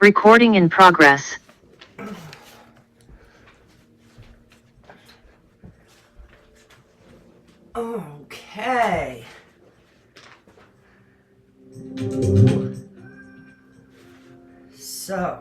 Recording in progress. Okay. So,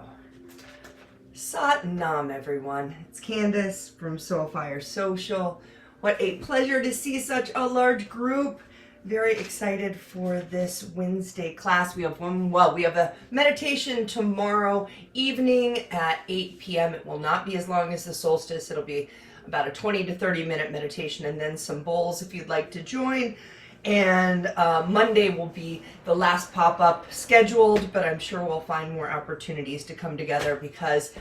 Sat Nam, everyone. It's Candace from Soulfire Social. What a pleasure to see such a large group. Very excited for this Wednesday class. We have a meditation tomorrow evening at 8 p.m. It will not be as long as the solstice. It'll be about a 20 to 30 minute meditation and then some bowls if you'd like to join. And Monday will be the last pop-up scheduled, but I'm sure we'll find more opportunities to come together because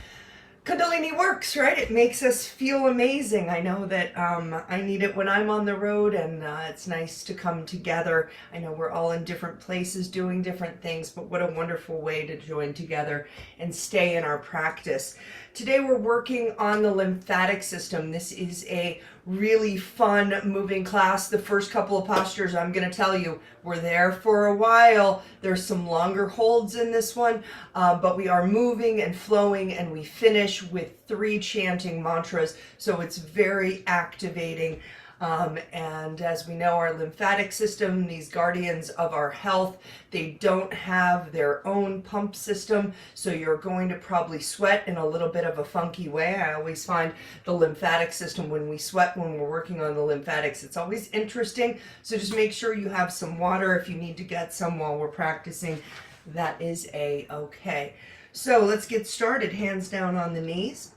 Kundalini works, right? It makes us feel amazing. I know that I need it when I'm on the road, and it's nice to come together. I know we're all in different places doing different things, but what a wonderful way to join together and stay in our practice. Today we're working on the lymphatic system. This is a really fun moving class. The first couple of postures, I'm going to tell you, we're there for a while. There's some longer holds in this one, but we are moving and flowing, and we finish with 3 chanting mantras, so it's very activating. And as we know, our lymphatic system, these guardians of our health, they don't have their own pump system, so you're going to probably sweat in a little bit of a funky way. I always find the lymphatic system, when we sweat, when we're working on the lymphatics, it's always interesting. So just make sure you have some water if you need to get some while we're practicing. That is okay. So let's get started. Hands down on the knees.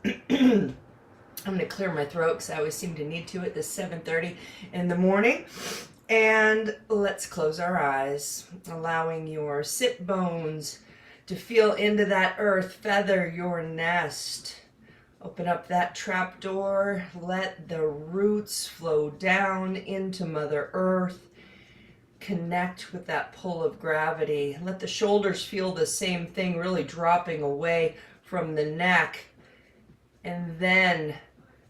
I'm going to clear my throat because I always seem to need to at this 7:30 in the morning. And let's close our eyes, allowing your sit bones to feel into that earth, feather your nest. Open up that trap door, let the roots flow down into Mother Earth. Connect with that pull of gravity. Let the shoulders feel the same thing, really dropping away from the neck. And then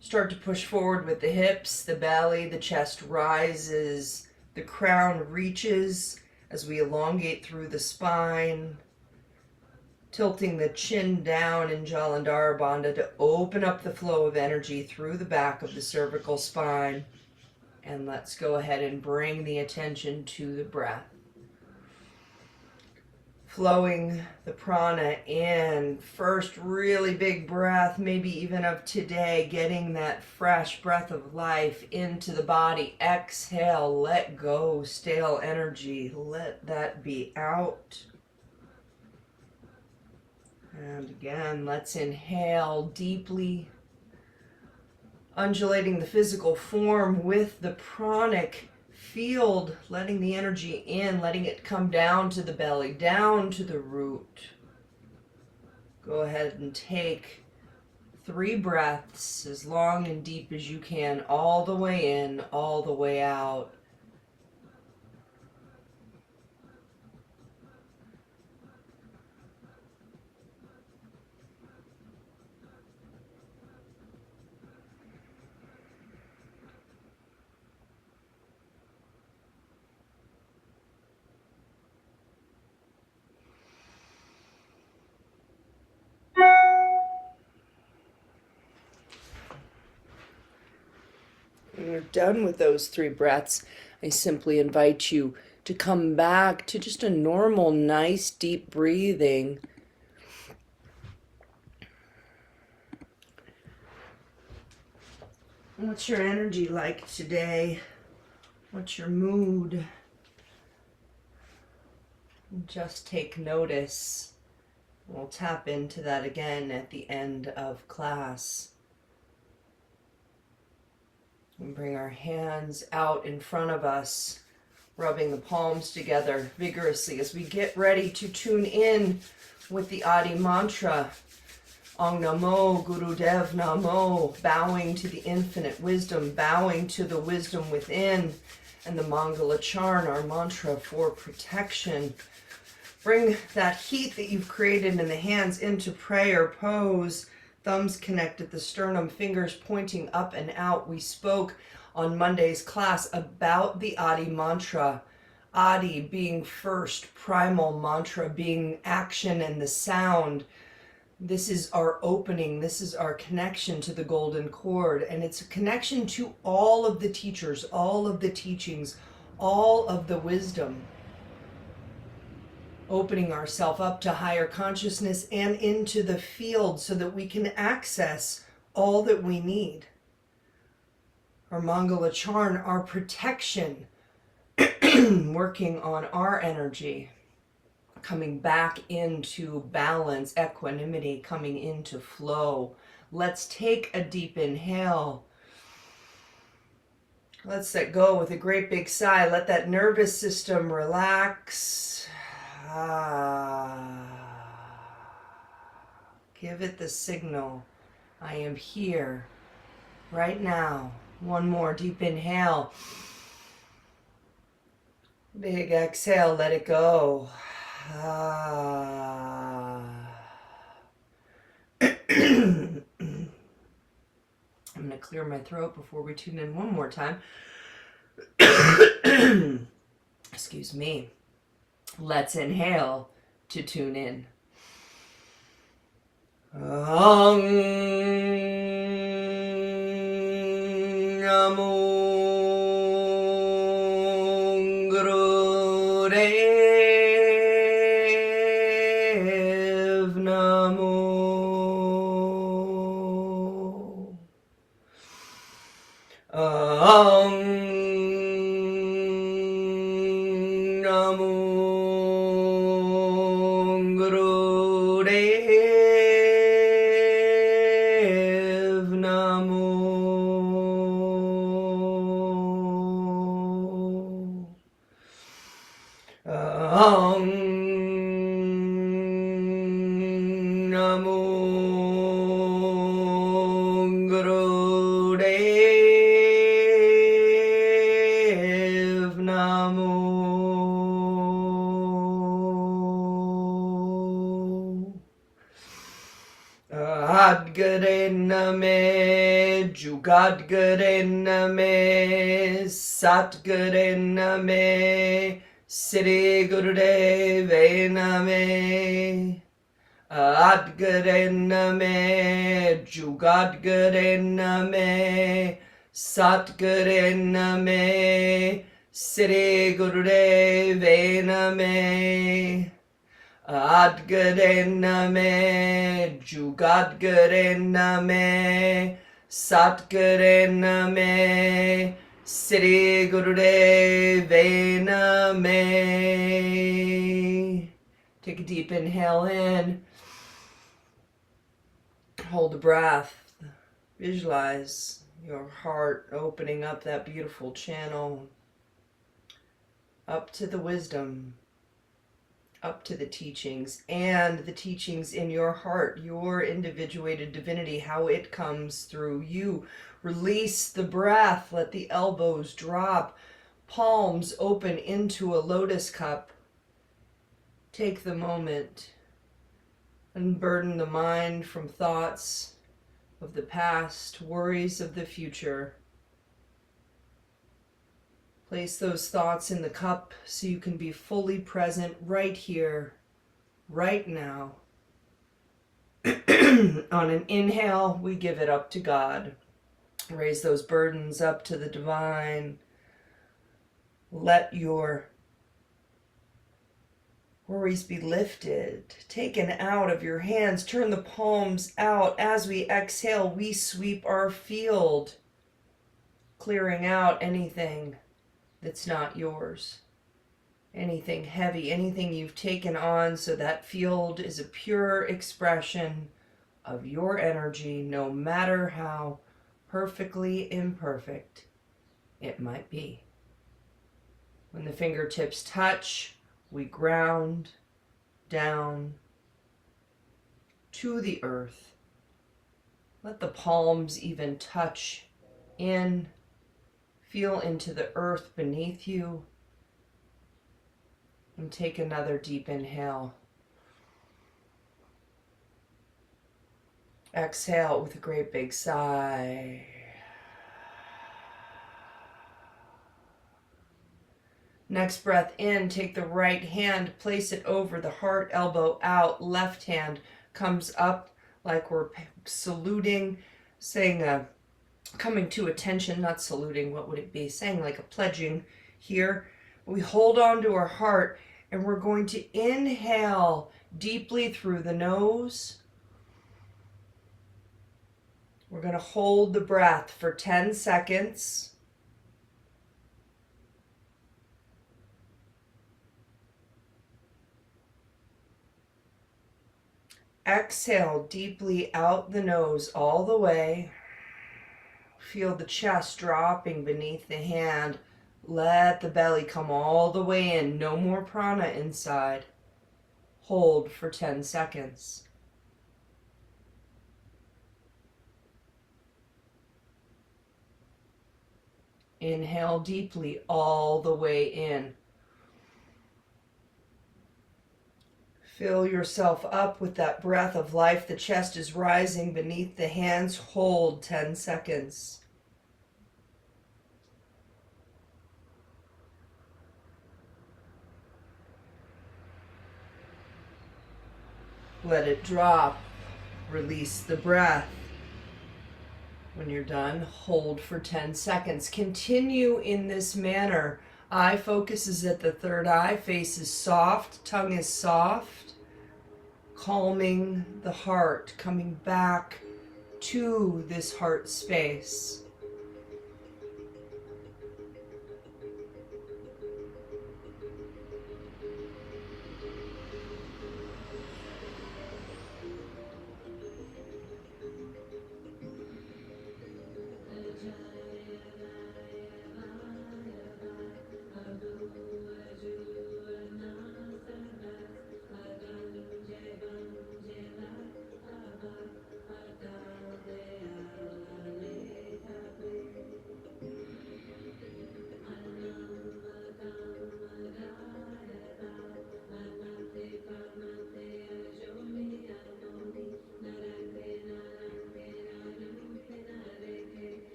start to push forward with the hips, the belly, the chest rises, the crown reaches as we elongate through the spine, tilting the chin down in Jalandhara Bandha to open up the flow of energy through the back of the cervical spine. And let's go ahead and bring the attention to the breath. Flowing the prana in, first really big breath, maybe even of today, getting that fresh breath of life into the body. Exhale, let go, stale energy, let that be out. And again, let's inhale deeply, undulating the physical form with the pranic field, letting the energy in, letting it come down to the belly, down to the root. Go ahead and take 3 breaths, as long and deep as you can, all the way in, all the way out. When you're done with those 3 breaths, I simply invite you to come back to just a normal, nice, deep breathing. What's your energy like today? What's your mood? Just take notice. We'll tap into that again at the end of class. And bring our hands out in front of us, rubbing the palms together vigorously as we get ready to tune in with the Adi mantra. Om Namo Gurudev Namo, bowing to the infinite wisdom, bowing to the wisdom within, and the Mangala Charn, our mantra for protection. Bring that heat that you've created in the hands into prayer pose. Thumbs connect at the sternum, fingers pointing up and out. We spoke on Monday's class about the Adi mantra. Adi being first, primal mantra being action and the sound. This is our opening. This is our connection to the golden cord. And it's a connection to all of the teachers, all of the teachings, all of the wisdom. Opening ourselves up to higher consciousness and into the field so that we can access all that we need. Our Mangala Charn, our protection, working on our energy, coming back into balance, equanimity, coming into flow. Let's take a deep inhale. Let's let go with a great big sigh. Let that nervous system relax. Give it the signal. I am here right now. One more deep inhale. Big exhale, let it go. I'm going to clear my throat before we tune in one more time. Excuse me. Let's inhale to tune in. Adgarename, Jugadgarename, Satgarename, Sri Gurudeve Name. Adgarename, Jugadgarename, Satgarename, Sri Gurudeve Name. Adgarename, Jugadgarename, Satgarename, Sri Gurudeve Name. Take a deep inhale in. Hold the breath. Visualize your heart opening up that beautiful channel up to the wisdom, up to the teachings, and the teachings in your heart, your individuated divinity, how it comes through you. Release the breath. Let the elbows drop. Palms open into a lotus cup. Take the moment. Unburden the mind from thoughts of the past, worries of the future. Place those thoughts in the cup so you can be fully present right here, right now. On an inhale, we give it up to God. Raise those burdens up to the divine. Let your worries be lifted, taken out of your hands. Turn the palms out. As we exhale, we sweep our field, clearing out anything that's not yours. Anything heavy, anything you've taken on, so that field is a pure expression of your energy, no matter how perfectly imperfect it might be. When the fingertips touch, we ground down to the earth. Let the palms even touch in. Feel into the earth beneath you. And take another deep inhale. Exhale with a great big sigh. Next breath in, take the right hand, place it over the heart, elbow out. Left hand comes up like we're saluting, saying coming to attention, not saluting, what would it be? Saying like a pledging here. We hold on to our heart and we're going to inhale deeply through the nose. We're going to hold the breath for 10 seconds. Exhale deeply out the nose all the way. Feel the chest dropping beneath the hand. Let the belly come all the way in. No more prana inside. Hold for 10 seconds. Inhale deeply all the way in. Fill yourself up with that breath of life. The chest is rising beneath the hands. Hold 10 seconds. Let it drop. Release the breath. When you're done, hold for 10 seconds. Continue in this manner. Eye focus is at the third eye. Face is soft. Tongue is soft. Calming the heart. Coming back to this heart space.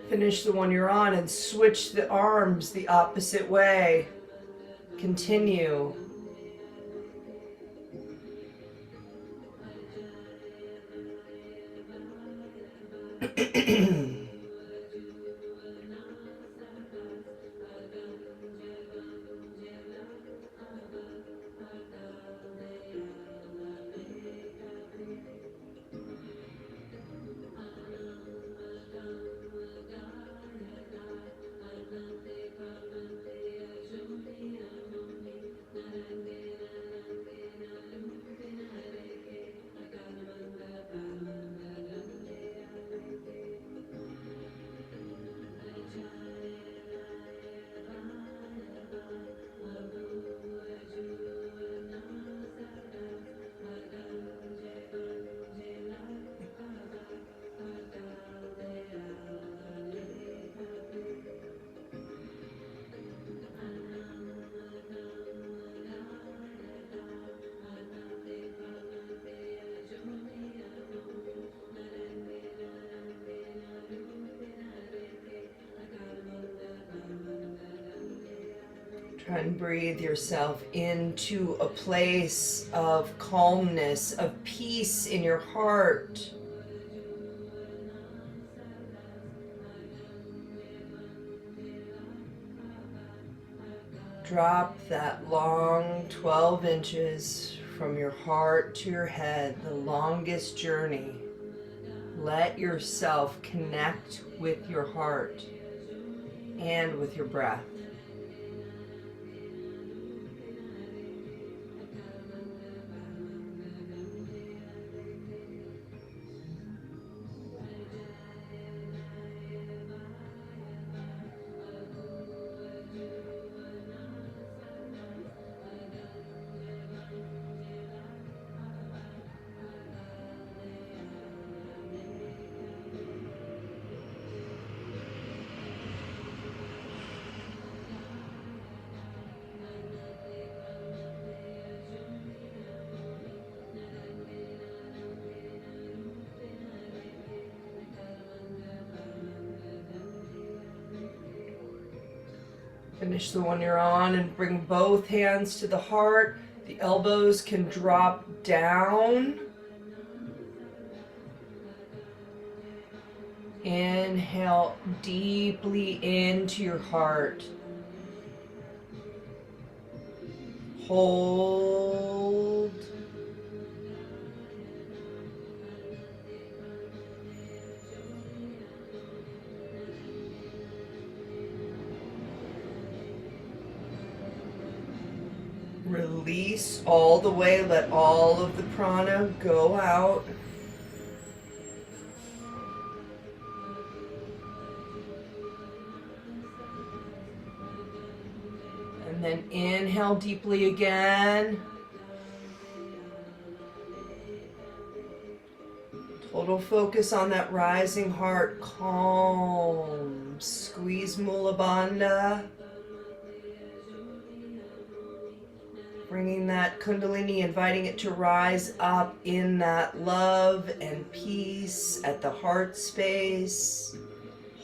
Finish the one you're on and switch the arms the opposite way. Continue. Try and breathe yourself into a place of calmness, of peace in your heart. Drop that long 12 inches from your heart to your head, the longest journey. Let yourself connect with your heart and with your breath. Finish the one you're on and bring both hands to the heart. The elbows can drop down. Inhale deeply into your heart. Hold. Release all the way. Let all of the prana go out. And then inhale deeply again. Total focus on that rising heart. Calm. Squeeze Mula Bandha. Bringing that Kundalini, inviting it to rise up in that love and peace at the heart space.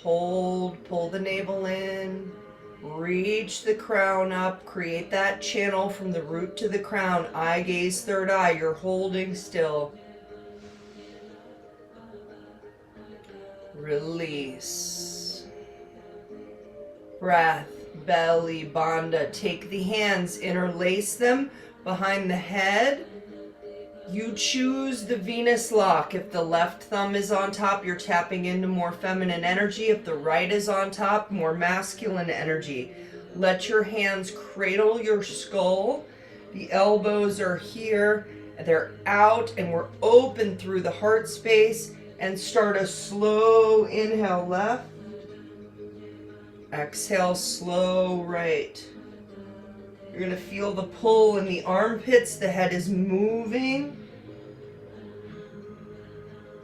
Hold, pull the navel in. Reach the crown up. Create that channel from the root to the crown. Eye gaze, third eye. You're holding still. Release. Breath. Belly Bandha. Take the hands, interlace them behind the head. You choose the Venus lock. If the left thumb is on top, you're tapping into more feminine energy. If the right is on top, more masculine energy. Let your hands cradle your skull. The elbows are here. They're out and we're open through the heart space. And start a slow inhale left. Exhale, slow right. You're going to feel the pull in the armpits. The head is moving.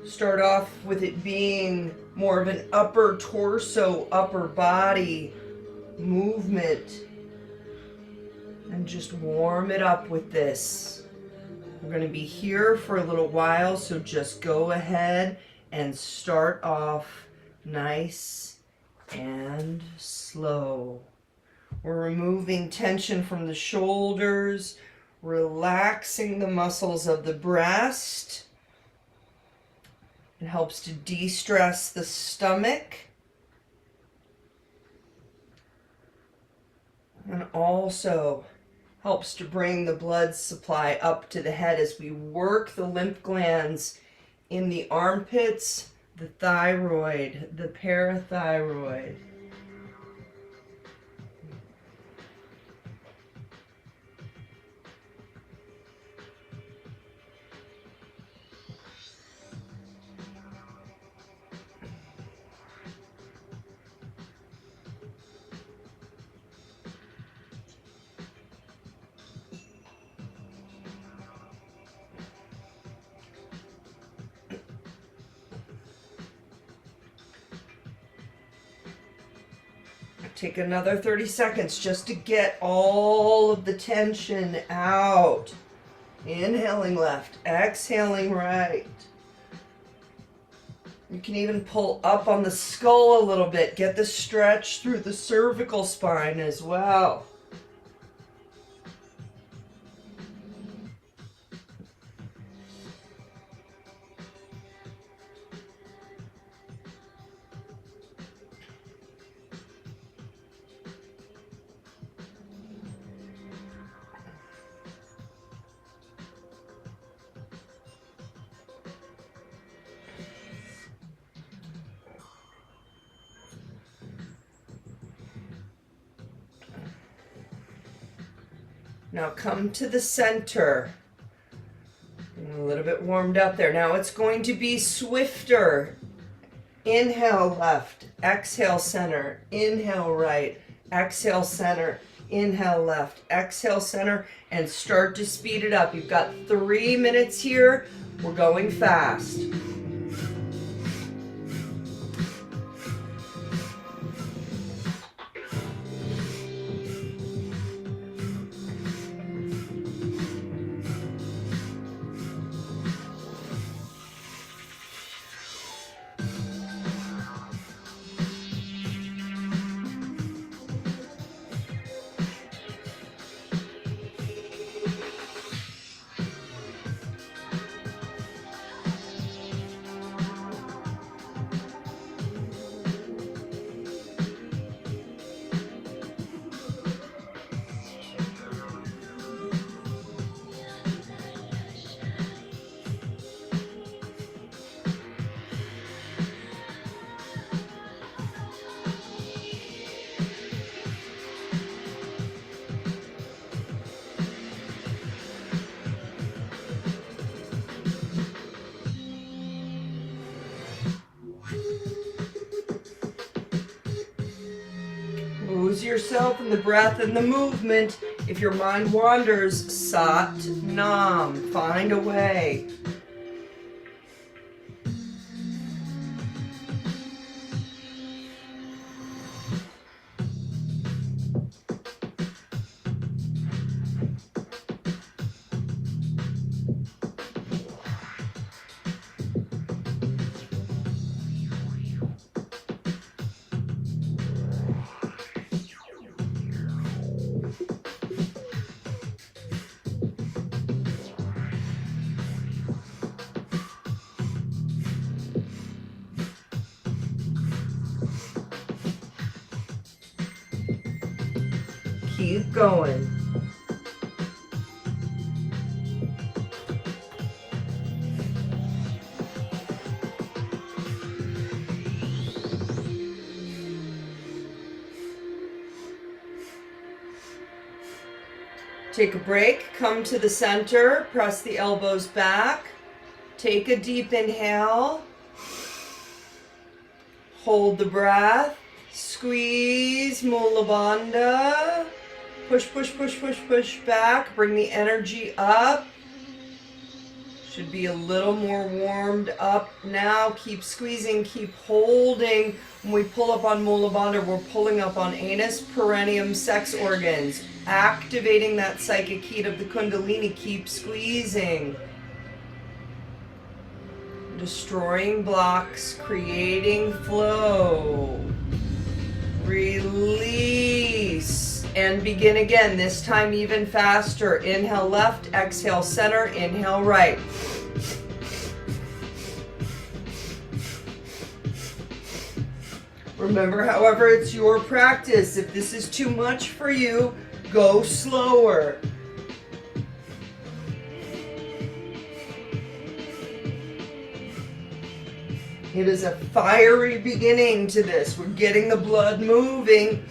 Start off with it being more of an upper torso, upper body movement. And just warm it up with this. We're going to be here for a little while, so just go ahead and start off nice and slow. We're removing tension from the shoulders, relaxing the muscles of the breast. It helps to de-stress the stomach. And also helps to bring the blood supply up to the head as we work the lymph glands in the armpits, the thyroid, the parathyroid. Take another 30 seconds just to get all of the tension out. Inhaling left, exhaling right. You can even pull up on the skull a little bit. Get the stretch through the cervical spine as well. Now come to the center. A little bit warmed up there. Now it's going to be swifter. Inhale left, exhale center, inhale right, exhale center, inhale left, exhale center, and start to speed it up. You've got 3 minutes here. We're going fast. lose yourself in the breath and the movement. If your mind wanders, Sat Nam. Find a way. Keep going. Take a break, come to the center, press the elbows back. Take a deep inhale. Hold the breath. Squeeze Mula Bandha. Push, push, push, push, push back. Bring the energy up. Should be a little more warmed up now. Keep squeezing, keep holding. When we pull up on Mula Bandha, we're pulling up on anus, perineum, sex organs. Activating that psychic heat of the Kundalini. Keep squeezing. Destroying blocks, creating flow. Release. And begin again, this time even faster. Inhale left, exhale center, inhale right. Remember, however, it's your practice. If this is too much for you, go slower. It is a fiery beginning to this. We're getting the blood moving.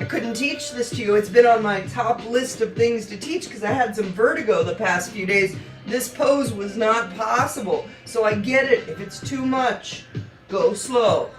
I couldn't teach this to you. It's been on my top list of things to teach because I had some vertigo the past few days. This pose was not possible. So I get it. If it's too much, go slow.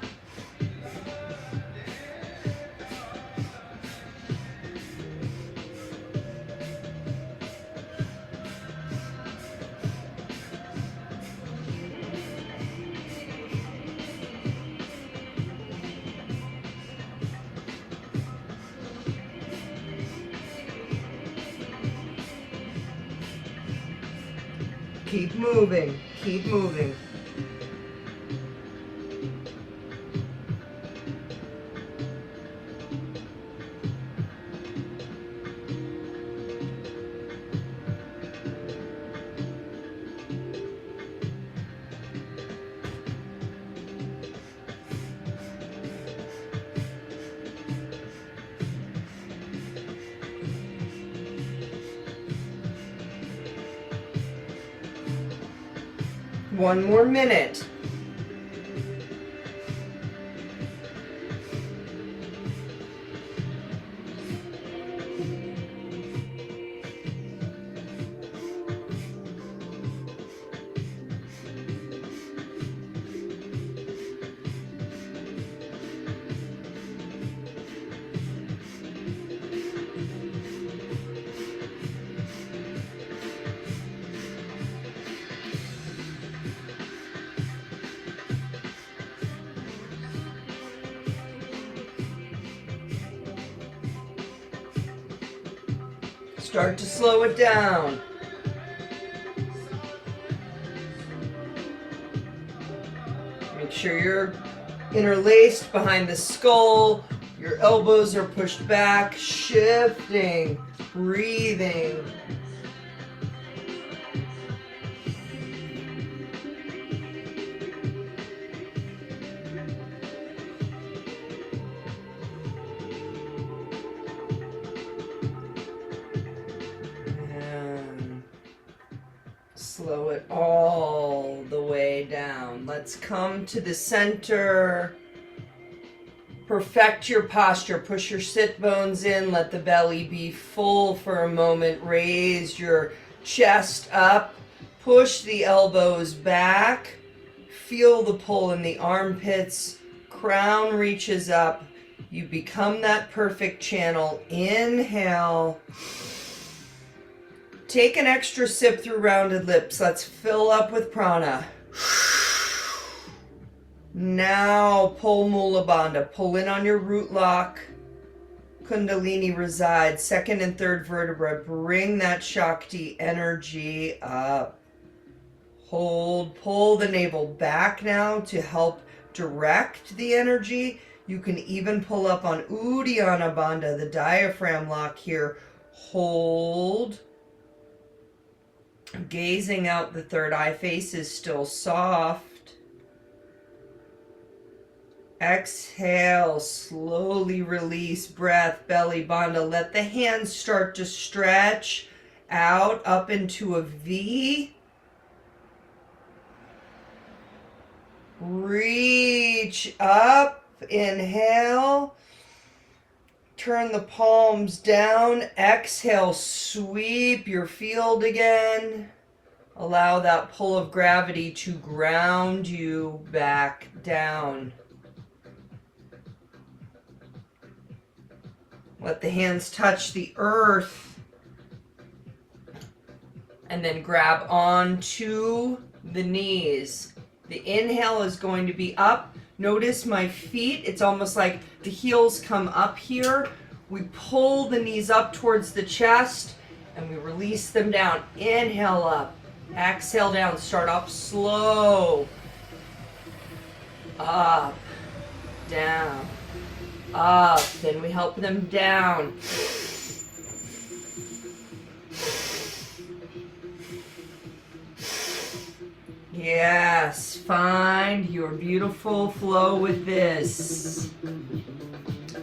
Keep moving, keep moving. One more minute. Start to slow it down. Make sure you're interlaced behind the skull. Your elbows are pushed back, shifting, breathing. Slow it all the way down. Let's come to the center. Perfect your posture. Push your sit bones in. Let the belly be full for a moment. Raise your chest up. Push the elbows back. Feel the pull in the armpits. crown reaches up. You become that perfect channel. Inhale. Take an extra sip through rounded lips. Let's fill up with prana. Now pull Mula Bandha. Pull in on your root lock. Kundalini resides. Second and third vertebra. Bring that Shakti energy up. Hold. Pull the navel back now to help direct the energy. You can even pull up on Uddiyana Bandha, the diaphragm lock here. Hold. Gazing out, the third eye face is still soft. Exhale, slowly release breath, belly bandha. Let the hands start to stretch out up into a V. Reach up, inhale. Turn the palms down. Exhale, sweep your field again. Allow that pull of gravity to ground you back down. Let the hands touch the earth. And then grab onto the knees. The inhale is going to be up. Notice my feet, it's almost like the heels come up here. We pull the knees up towards the chest and we release them down. Inhale up, exhale down. Start up slow. Up, down, up. Then we help them down. Yes, find your beautiful flow with this.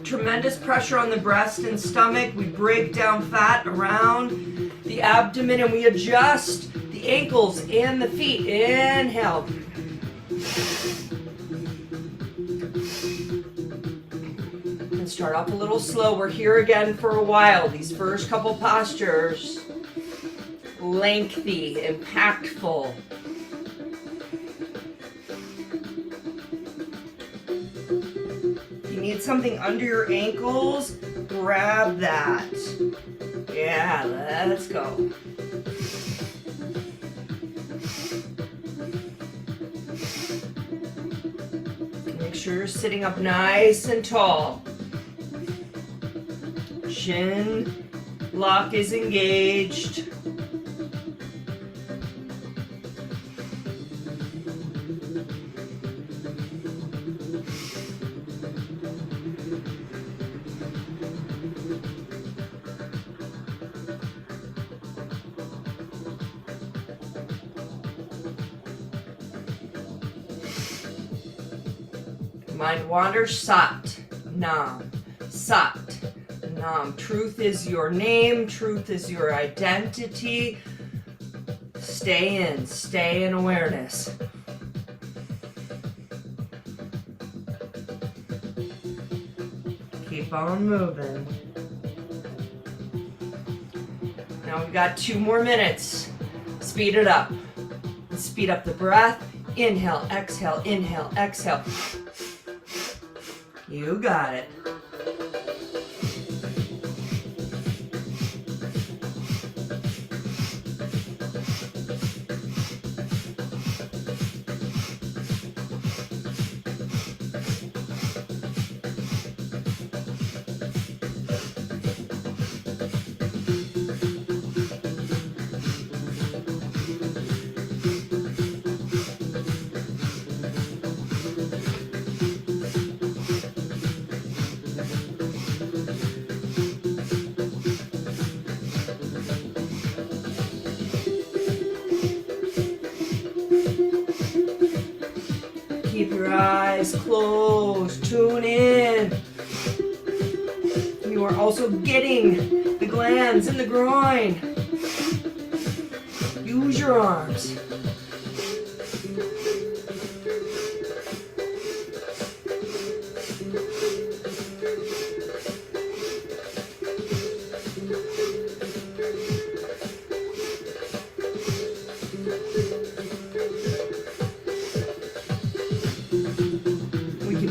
Tremendous pressure on the breast and stomach. We break down fat around the abdomen and we adjust the ankles and the feet. Inhale. And start off a little slow. We're here again for a while. These first couple postures, lengthy, impactful. Need something under your ankles, grab that. Yeah, let's go. Make sure you're sitting up nice and tall. Chin lock is engaged. Mind wanders, sat, nam, sat, nam. Truth is your name, truth is your identity. Stay in awareness. Keep on moving. Now we've got 2 more minutes. Speed it up. Speed up the breath. Inhale, exhale, inhale, exhale. You got it. Keep your eyes closed. Tune in. You are also getting the glands in the groin. Use your arms.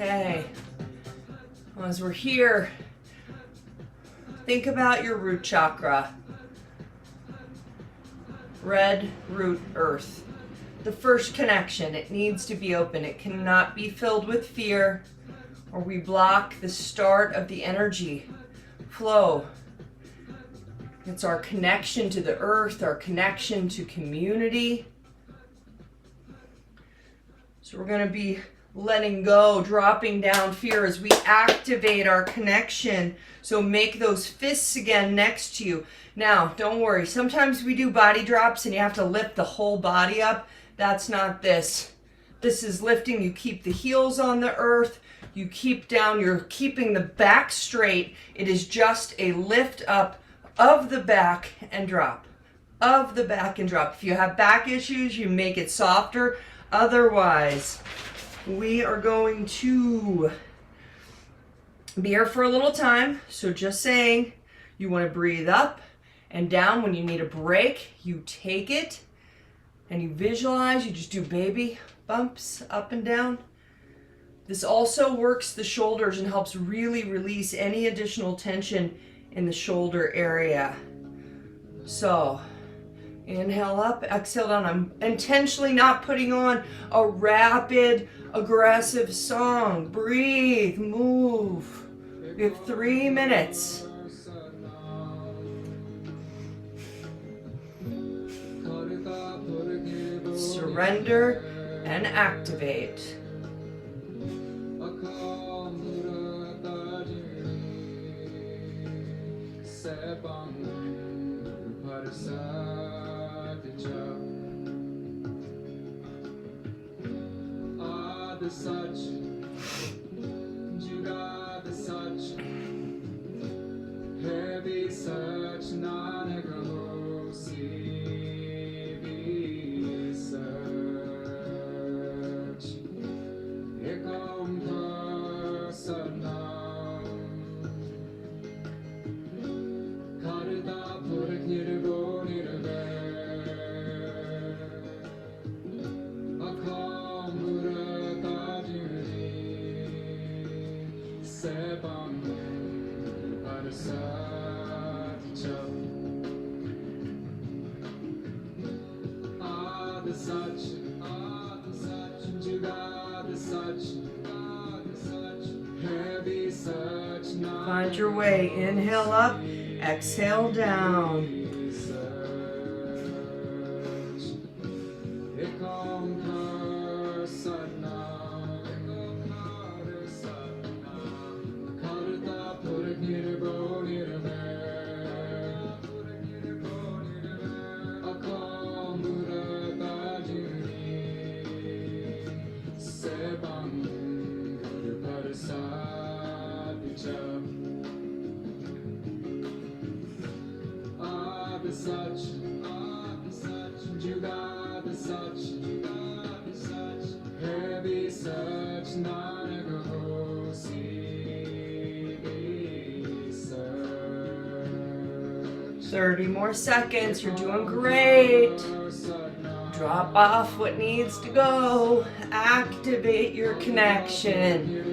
Okay. As we're here, think about your root chakra. Red root earth. The first connection, it needs to be open. It cannot be filled with fear, or we block the start of the energy flow. It's our connection to the earth, our connection to community. So we're going to be letting go, dropping down fear as we activate our connection. So make those fists again next to you. Now, don't worry. Sometimes we do body drops and you have to lift the whole body up. That's not this. This is lifting. You keep the heels on the earth. You keep down. You're keeping the back straight. It is just a lift up of the back and drop. Of the back and drop. If you have back issues, you make it softer. Otherwise, we are going to be here for a little time. So just saying, you want to breathe up and down. When you need a break, you take it and you visualize. You just do baby bumps up and down. This also works the shoulders and helps really release any additional tension in the shoulder area. So inhale up, exhale down. I'm intentionally not putting on a rapid, aggressive song. Breathe, move. We have 3 minutes. Surrender and activate. Find your way. Inhale up, exhale down. More seconds. You're doing great. Drop off what needs to go. Activate your connection.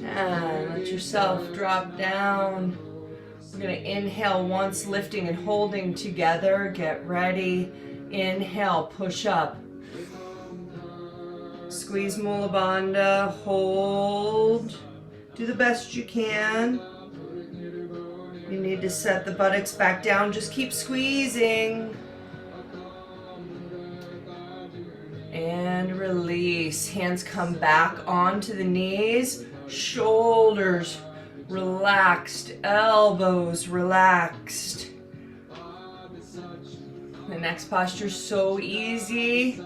And let yourself drop down. We're going to inhale once, lifting and holding together. Get ready. Inhale, push up. Squeeze Mula Bandha. Hold. Do the best you can. You need to set the buttocks back down. Just keep squeezing. And release. Hands come back onto the knees. Shoulders relaxed. Elbows relaxed. The next posture is so easy.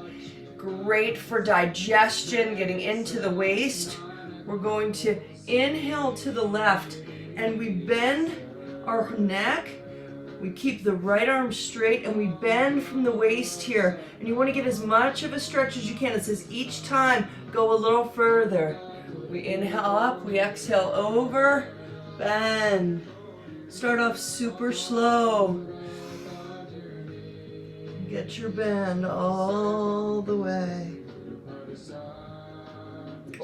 Great for digestion, getting into the waist. We're going to inhale to the left and we bend our neck. We keep the right arm straight and we bend from the waist here. And you want to get as much of a stretch as you can. It says each time go a little further. We inhale up, we exhale over, bend. Start off super slow. Get your bend all the way.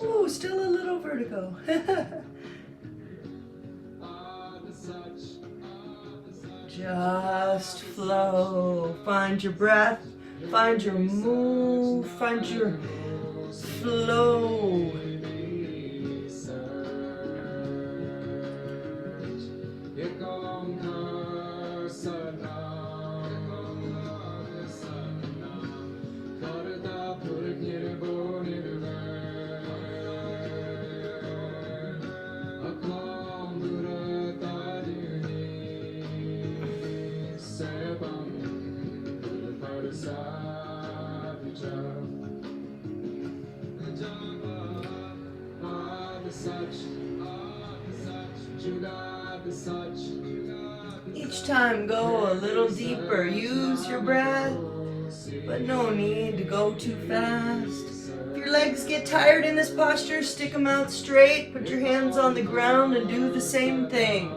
Ooh, still a little vertigo. Just flow. Find your breath. Find your move. Find your flow. Each time go a little deeper. Use your breath, but no need to go too fast. If your legs get tired in this posture, stick them out straight. Put your hands on the ground and do the same thing.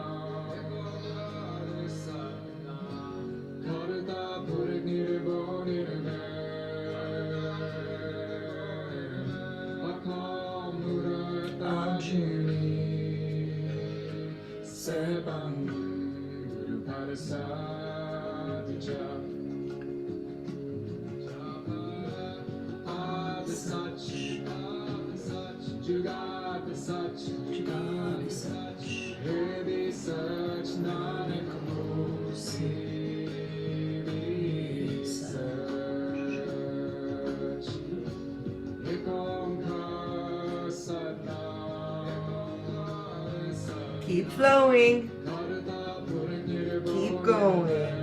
Keep flowing. Keep going.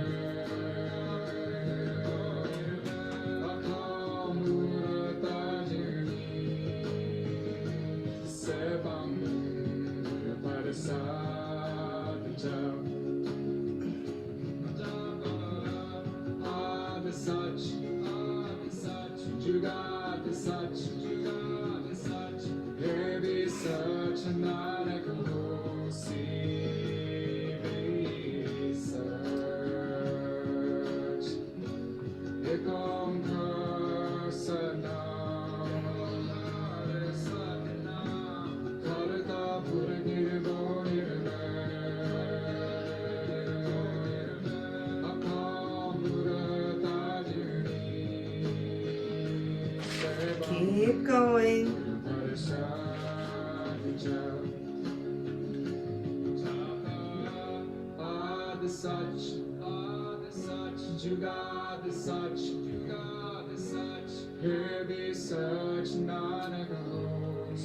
Keep going.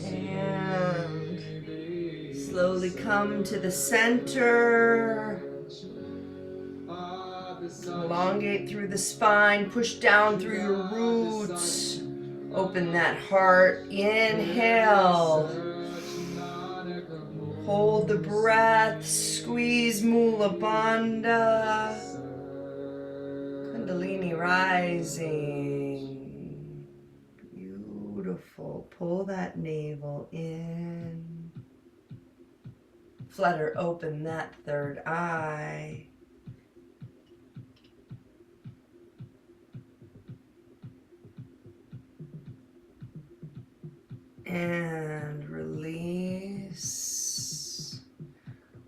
And slowly come to the center. Elongate through the spine. Push down through your roots. Open that heart. Inhale. Hold the breath. Squeeze Mula Bandha. Kundalini rising. Beautiful. Pull that navel in. Flutter open that third eye. And release.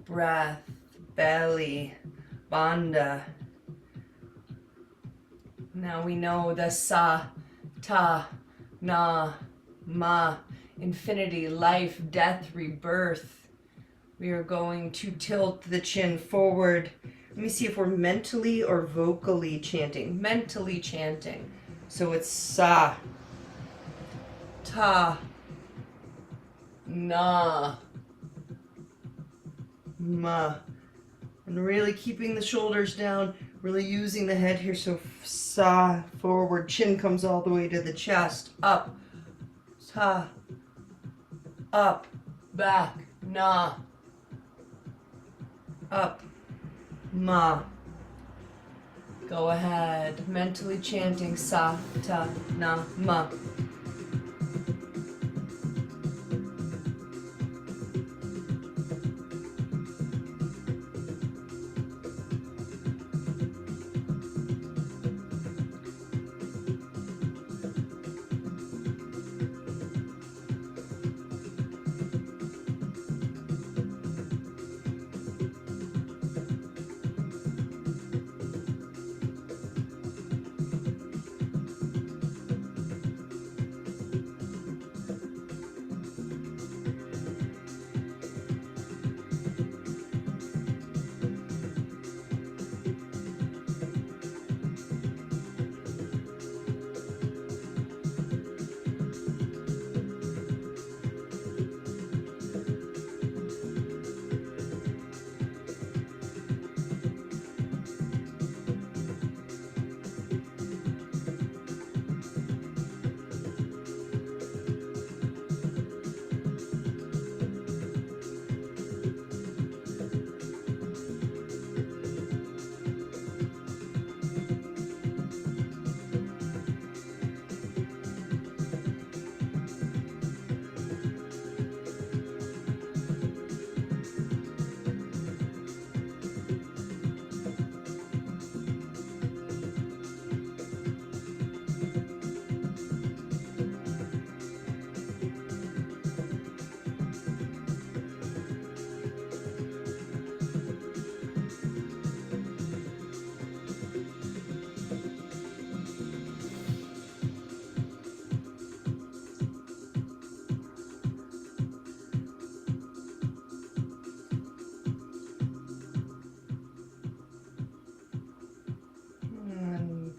Breath, belly, bandha. Now we know the sa, ta, na, ma, infinity, life, death, rebirth. We are going to tilt the chin forward. Let me see if we're mentally or vocally chanting. Mentally chanting. So it's sa, ta, na, ma. And really keeping the shoulders down, really using the head here. So sa, forward, chin comes all the way to the chest. Up, ta, up, back, na, up, ma. Go ahead, mentally chanting Sa Ta Na Ma.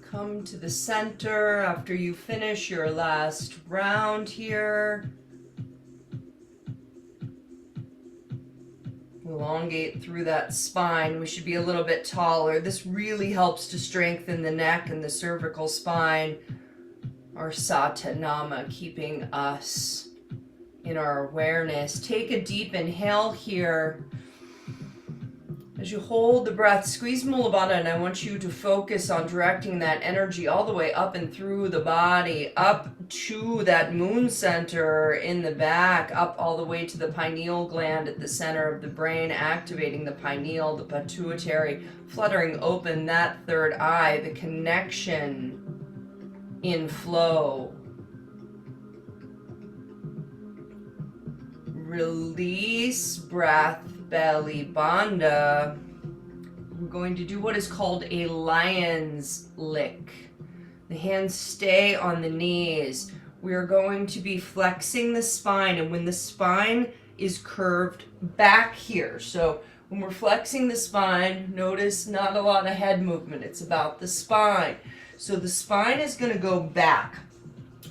Come to the center after you finish your last round here. Elongate through that spine. We should be a little bit taller. This really helps to strengthen the neck and the cervical spine. Our Satanama, keeping us in our awareness. Take a deep inhale here. As you hold the breath, squeeze Mulavada, and I want you to focus on directing that energy all the way up and through the body, up to that moon center in the back, up all the way to the pineal gland at the center of the brain, activating the pineal, the pituitary, fluttering open that third eye, the connection in flow. Release breath. Belly bandha. We're going to do what is called a lion's lick. The hands stay on the knees. We are going to be flexing the spine, and when the spine is curved back here, so when we're flexing the spine, notice not a lot of head movement. It's about the spine. So the spine is going to go back.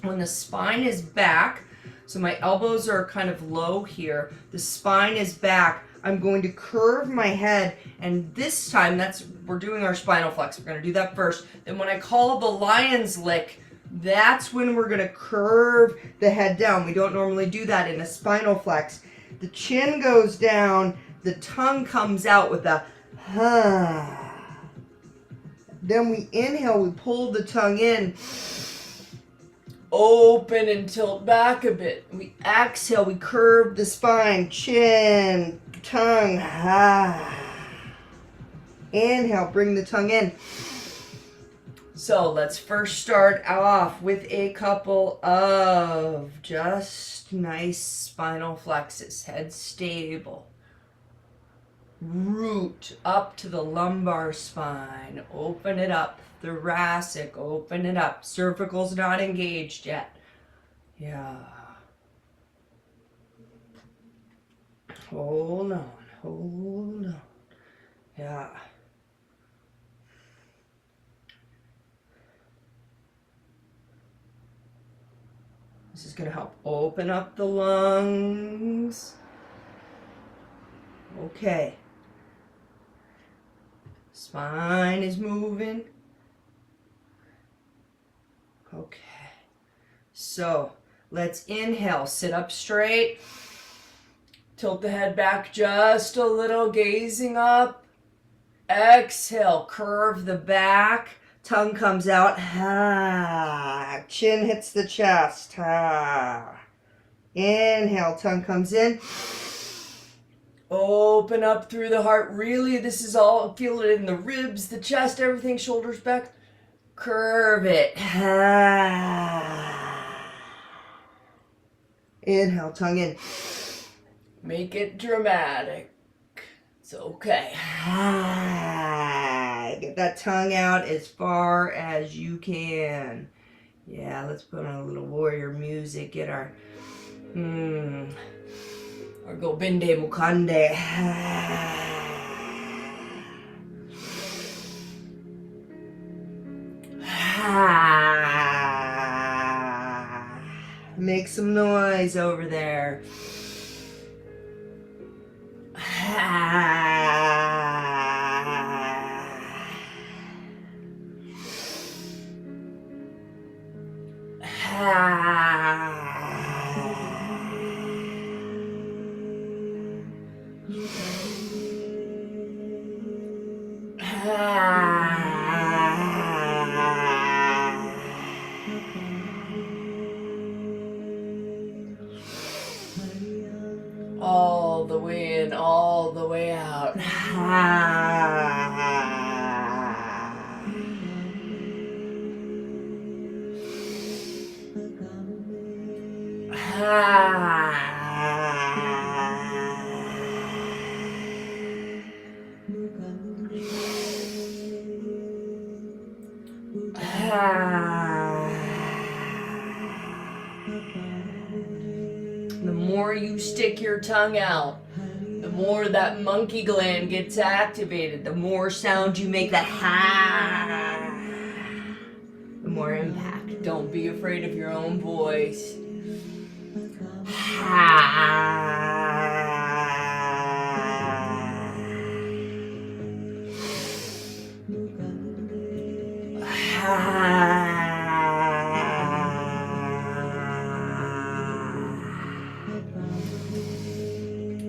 When the spine is back, so my elbows are kind of low here, the spine is back, I'm going to curve my head, and this time we're doing our spinal flex. We're going to do that first. Then when I call the lion's lick, that's when we're going to curve the head down. We don't normally do that in a spinal flex. The chin goes down, the tongue comes out with a Then we inhale, we pull the tongue in, open and tilt back a bit. We exhale, we curve the spine, chin, tongue, Inhale, bring the tongue in. So let's first start off with a couple of just nice spinal flexes. Head stable. Root up to the lumbar spine. Open it up. Thoracic, open it up. Cervical's not engaged yet. Yeah. Hold on, hold on. Yeah. This is going to help open up the lungs. Okay. Spine is moving. Okay. So let's inhale, sit up straight. Tilt the head back just a little, gazing up. Exhale, curve the back. Tongue comes out. Ha. Chin hits the chest. Ha. Inhale, tongue comes in. Open up through the heart. Really, this is all, feel it in the ribs, the chest, everything, shoulders back. Curve it. Inhale, tongue in. Make it dramatic. It's okay. Get that tongue out as far as you can. Yeah, let's put on a little warrior music. Get our Gobinde Mukande. Make some noise over there. All the way in, all the way out. The more you stick your tongue out, the more that monkey gland gets activated, the more sound you make, that ha, the more impact. Don't be afraid of your own voice.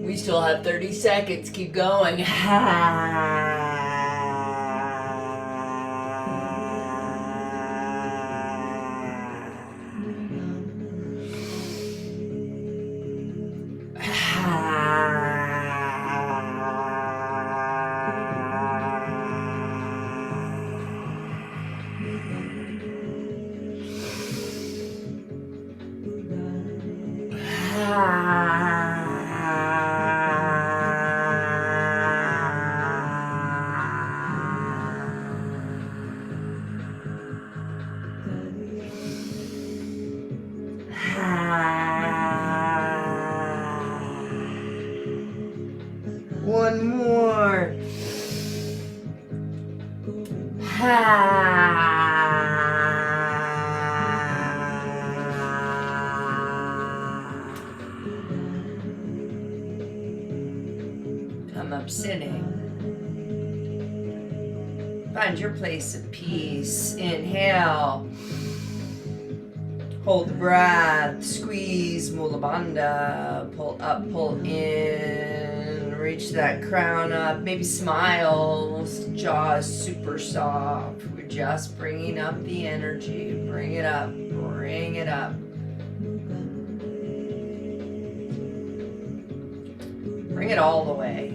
We still have 30 seconds. Keep going. One more. Come up sitting. Find your place of peace. Inhale. Hold the breath. Squeeze Mula Bandha. Pull up, pull in. Reach that crown up. Maybe smile. Jaws super soft. We're just bringing up the energy. Bring it up. Bring it up. Bring it all the way.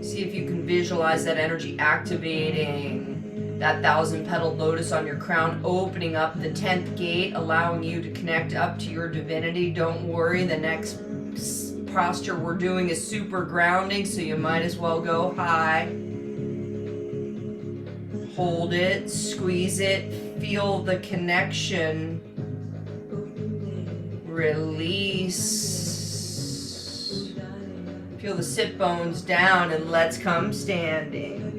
See if you can visualize that energy activating that 1,000-petaled lotus on your crown, opening up the 10th gate, allowing you to connect up to your divinity. Don't worry, the next posture we're doing is super grounding, so you might as well go high. Hold it, squeeze it, feel the connection. Release. Feel the sit bones down, and let's come standing.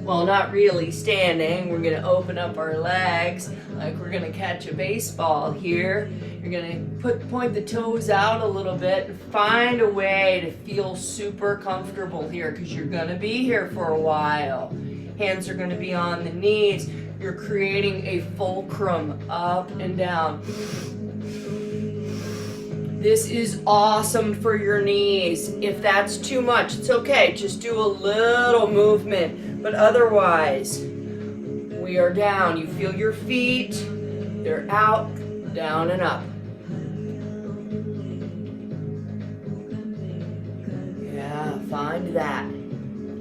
Well, not really standing. We're going to open up our legs like we're going to catch a baseball here. You're going to point the toes out a little bit. Find a way to feel super comfortable here, because you're going to be here for a while. Hands are going to be on the knees. You're creating a fulcrum up and down. This is awesome for your knees. If that's too much, it's okay. Just do a little movement. But otherwise, we are down. You feel your feet. They're out, down, and up. Yeah, find that.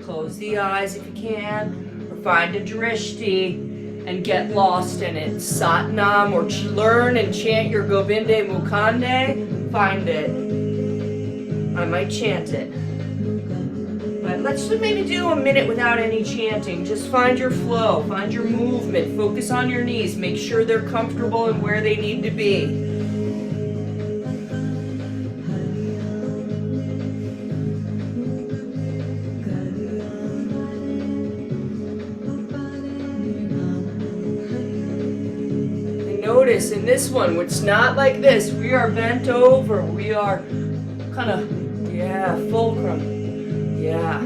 Close the eyes if you can. Or find a drishti and get lost in it. Satnam, or learn and chant your Govinde Mukande. Find it. I might chant it. But let's maybe do a minute without any chanting. Just find your flow, find your movement, focus on your knees, make sure they're comfortable and where they need to be. Notice in this one, it's not like this. We are bent over. We are kind of, yeah, fulcrum. Yeah.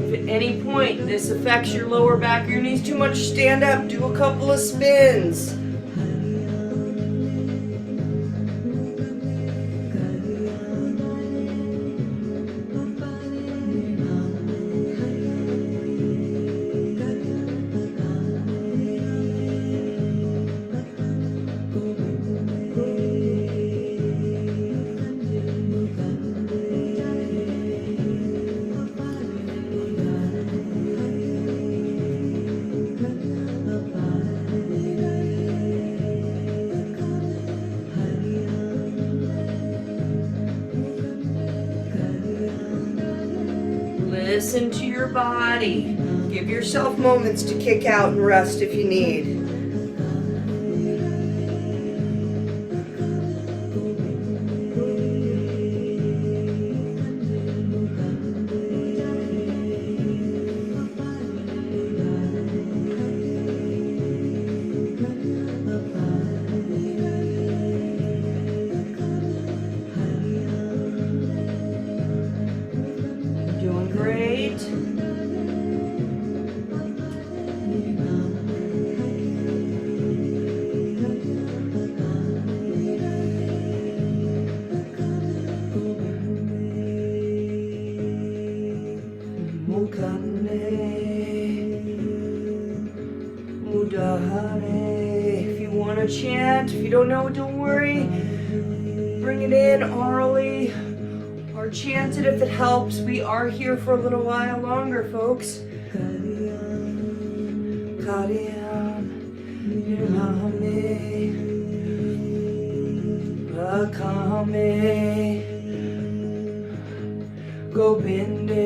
If at any point this affects your lower back or your knees too much, stand up, do a couple of spins. Listen to your body. Give yourself moments to kick out and rest if you need. If you want to chant, if you don't know, don't worry. Bring it in orally or chant it if it helps. We are here for a little while longer, folks. Govinde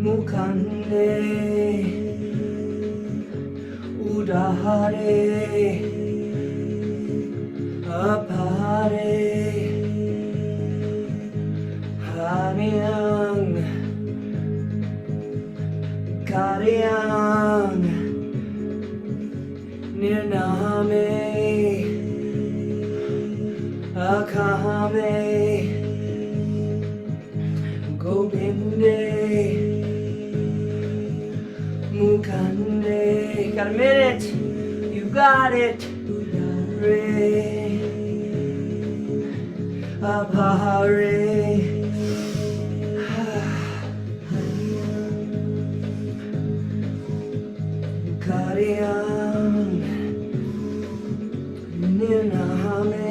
Mukande Udahare Apare Hanyang Karyang Nirname Akame Govinde Mukande. Got a minute? You got it. Re Apare Karyang Nirname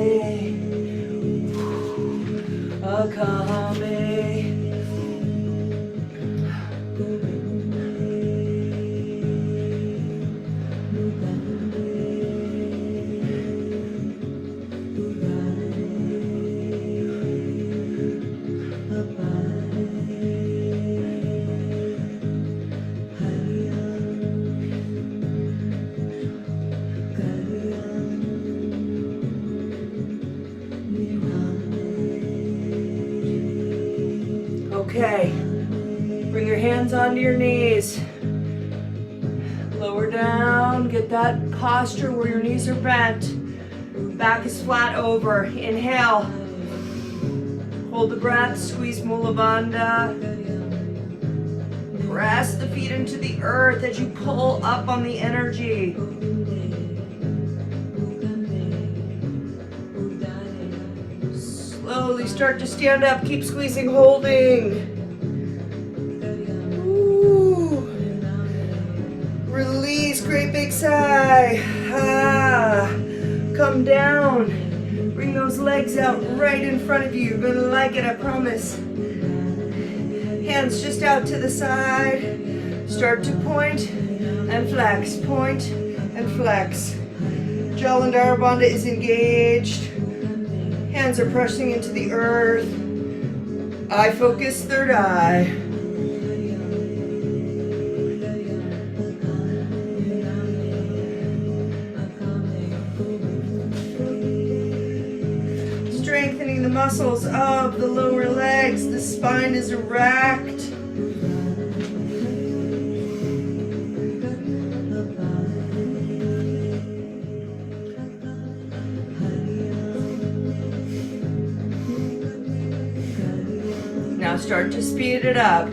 Akame. Okay, bring your hands onto your knees. Lower down, get that posture where your knees are bent. Back is flat over. Inhale. Hold the breath, squeeze Mula Bandha. Press the feet into the earth as you pull up on the energy. Slowly start to stand up. Keep squeezing, holding. Ooh. Release, great big sigh. Ah. Come down. Bring those legs out right in front of you. You're gonna like it, I promise. Hands just out to the side. Start to point and flex. Point and flex. Jalandhara Bandha is engaged. Hands are pressing into the earth. Eye focus, third eye. Strengthening the muscles of the lower legs. The spine is erect. Now start to speed it up.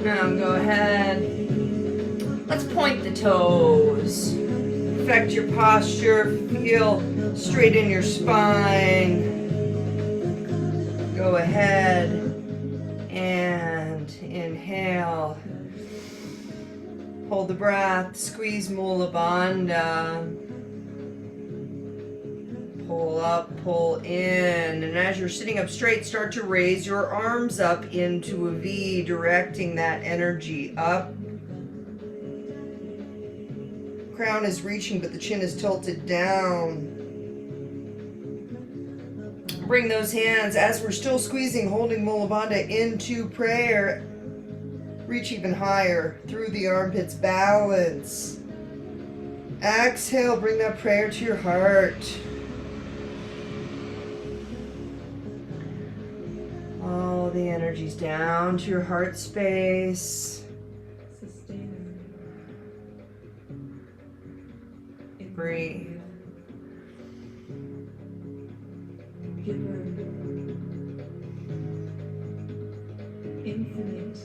Now go ahead. Let's point the toes. Affect your posture. Feel straight in your spine. Go ahead and inhale. Hold the breath. Squeeze Mula Bandha. Pull up, pull in, and as you're sitting up straight, start to raise your arms up into a V, directing that energy up. Crown is reaching, but the chin is tilted down. Bring those hands, as we're still squeezing, holding Mula Bandha, into prayer. Reach even higher through the armpits, balance. Exhale, bring that prayer to your heart. All the energies down to your heart space. Breathe. Giver, infinite,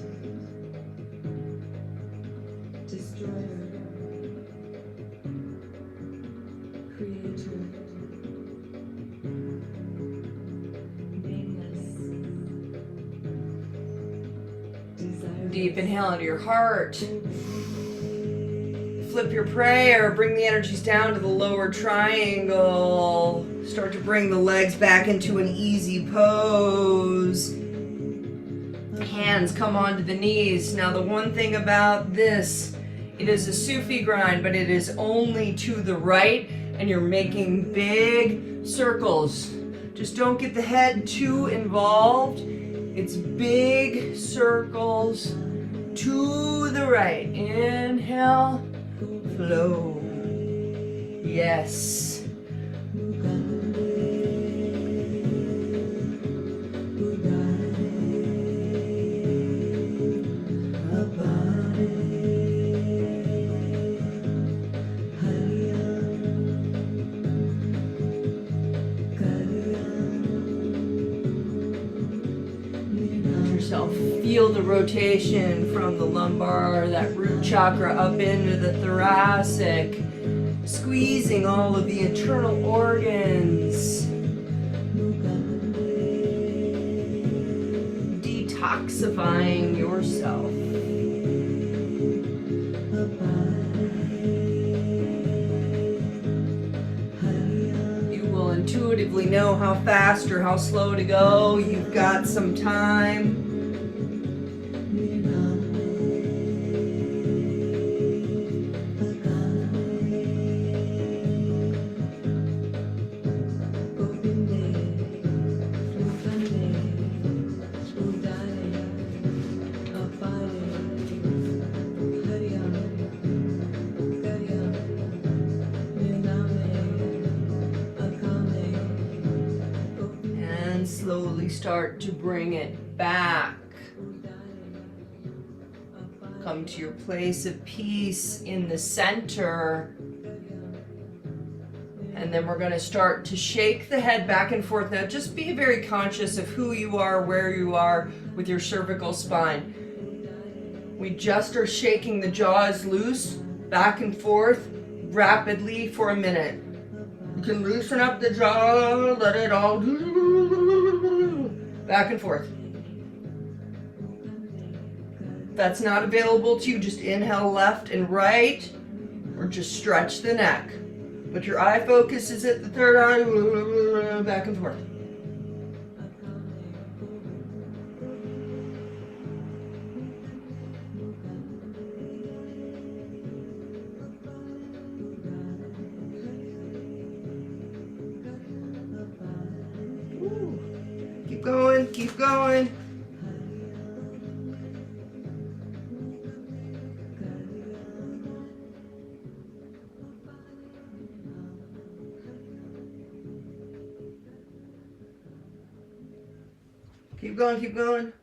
destroyer, creator, nameless, desireless. Deep inhale into your heart. Flip your prayer. Bring the energies down to the lower triangle. Start to bring the legs back into an easy pose. Hands come onto the knees. Now the one thing about this, it is a Sufi grind, but it is only to the right, and you're making big circles. Just don't get the head too involved. It's big circles to the right. Inhale, flow. Yes. Feel the rotation from the lumbar, that root chakra up into the thoracic, squeezing all of the internal organs, detoxifying yourself. You will intuitively know how fast or how slow to go. You've got some time. slowly start to bring it back. Come to your place of peace in the center. And then we're going to start to shake the head back and forth. Now just be very conscious of who you are, where you are with your cervical spine. We just are shaking the jaws loose, back and forth, rapidly for a minute. You can loosen up the jaw, let it all back and forth. If that's not available to you, just inhale left and right, or just stretch the neck. But your eye focus is at the third eye, back and forth. Keep going, keep going. Keep going, keep going.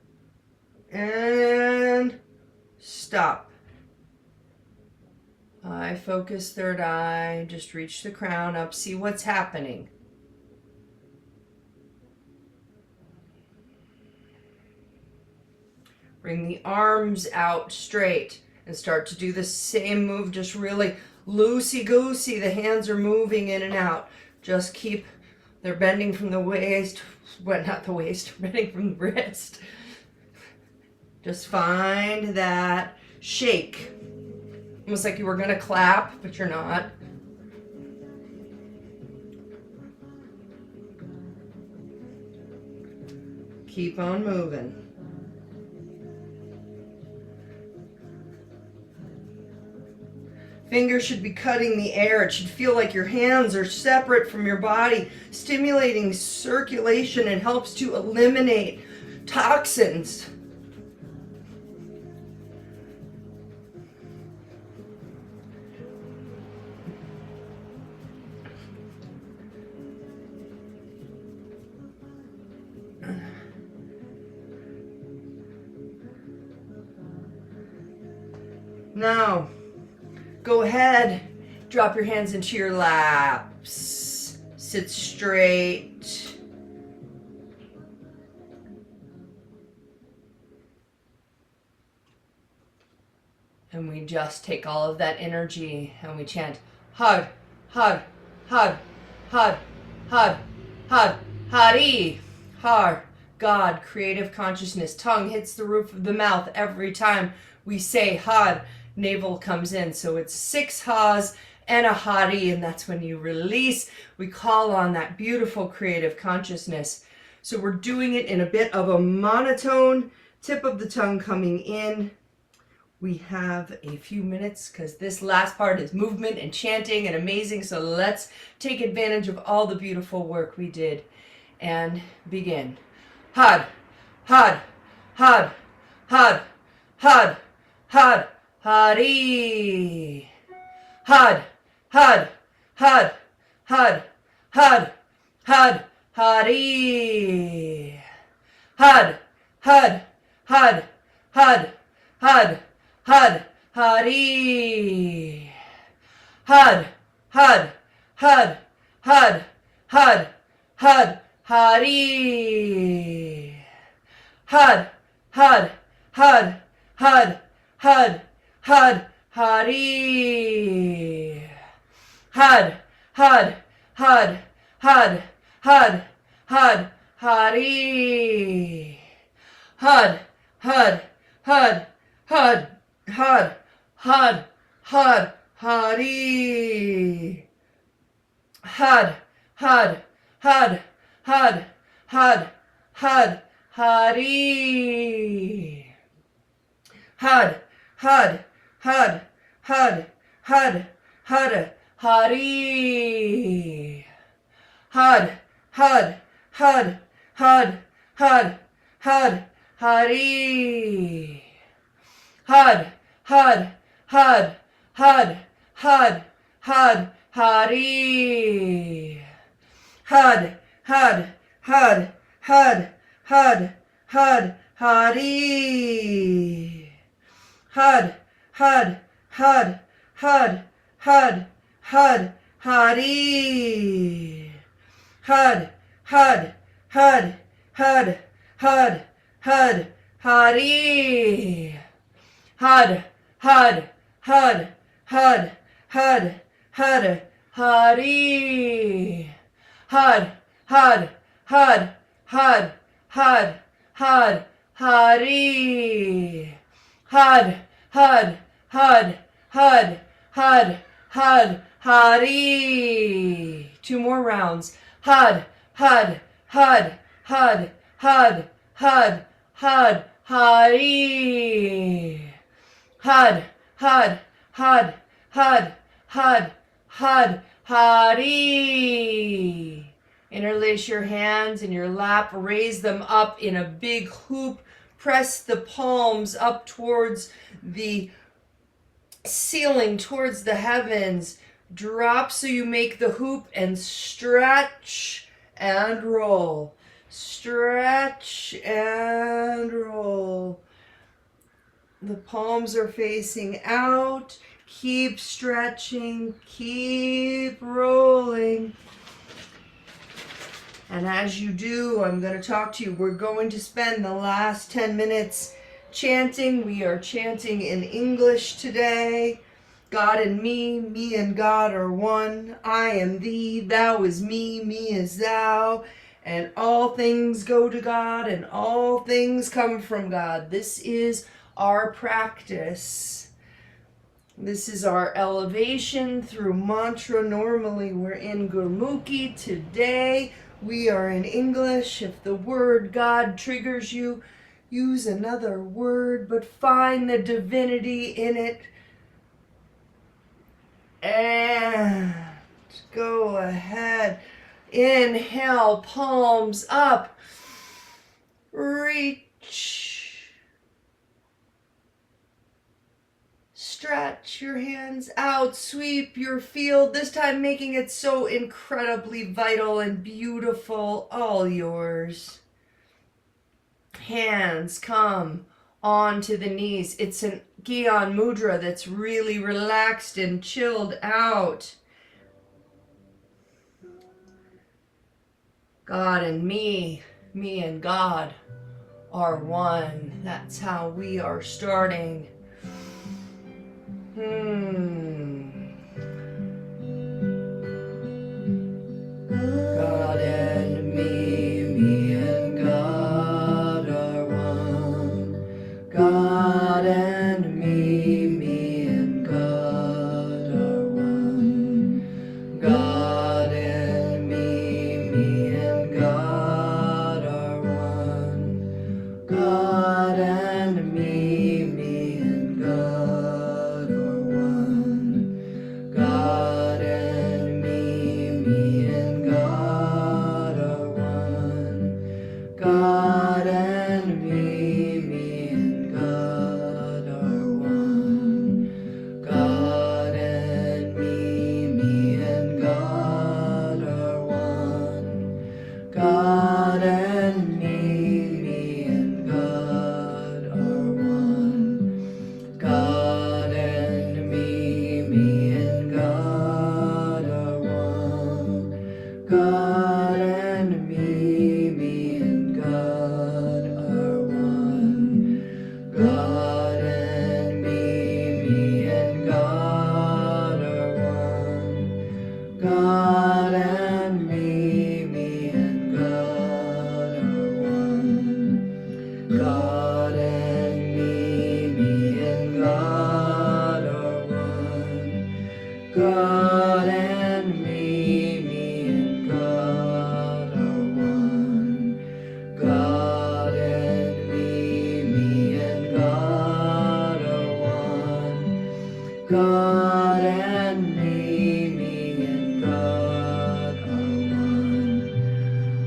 And stop. Eye focus, third eye. Just reach the crown up. See what's happening. Bring the arms out straight and start to do the same move. Just really loosey-goosey. The hands are moving in and out. Just keep, they're bending from the waist. Well, not the waist, bending from the wrist. Just find that shake. Almost like you were going to clap, but you're not. Keep on moving. Fingers should be cutting the air. It should feel like your hands are separate from your body, stimulating circulation and helps to eliminate toxins. Now, go ahead, drop your hands into your laps, sit straight. And we just take all of that energy and we chant, Had, Had, Had, Had, Had, Had, Hari, Har, God, creative consciousness. Tongue hits the roof of the mouth every time we say Had. Navel comes in. So it's 6 ha's and a hari, and that's when you release. We call on that beautiful creative consciousness. So we're doing it in a bit of a monotone, tip of the tongue coming in. We have a few minutes because this last part is movement and chanting and amazing. So let's take advantage of all the beautiful work we did and begin. Had, had, had, had, had, had. Hari. Had, had, had, had, had, had, hari. Had, had, had, had, had, had, hari. Had, had, had, had, had, had, hari. Had, had, had, had, had, had, hari. Had, had, had, had, had, had, hari. Had, had, had, had, had, had, had, hari. Had, had, had, had, had, had, hari. Had, had, had, had, had, had, hari. Had, had, had, had, had, had, hari. Had, had, had, had, had, had, hari. Had, had, had, had, Hud, Hud, Hari. Hud, Hud, Hud, Hud, Hud, Hud, Hari. Hud, Hud, Hud, Hud, Hud, Hud, Hari. Hud, Hud, Hud, Hud, Hud, Hud, Hari. Hud, Hud, Hud, Hud, Hud, Hud, Hari. Hud, Hud, Hud, Hud, Hud, Hud, Hari. Two more rounds. Hud, Hud, Hud, Hud, Hud, Hud, Hud, Hari. Hud, Hud, Hud, Hud, Hud, Hud, Hari. Interlace your hands in your lap, raise them up in a big hoop, press the palms up towards the ceiling, towards the heavens. Drop so you make the hoop and stretch and roll. Stretch and roll. The palms are facing out. Keep stretching, keep rolling. And as you do, I'm going to talk to you. We're going to spend the last 10 minutes chanting. We are chanting in English today. God and me and God are one. I am thee, thou is me is thou. And all things go to God and all things come from God. This is our practice. This is our elevation through mantra. Normally we're in Gurmukhi. Today we are in English. If the word God triggers you, use another word, but find the divinity in it. And go ahead. Inhale, palms up. Reach. Stretch your hands out. Sweep your field. This time making it so incredibly vital and beautiful. All yours. Hands come onto the knees. It's an Gyan Mudra that's really relaxed and chilled out. God and me and God are one. That's how we are starting. God and me and God are one. God and me and God are one. God and me and God are one. God and me and God are one. God and me and God are one. God and me and God are one. God and me and God are one. God and me and God are one. God and me and God are one. God and me and God are one. God and me and God are one. God and me and God are one. God and me and God are one. God and me and God are one. God and me and God are one. God and me and God are one.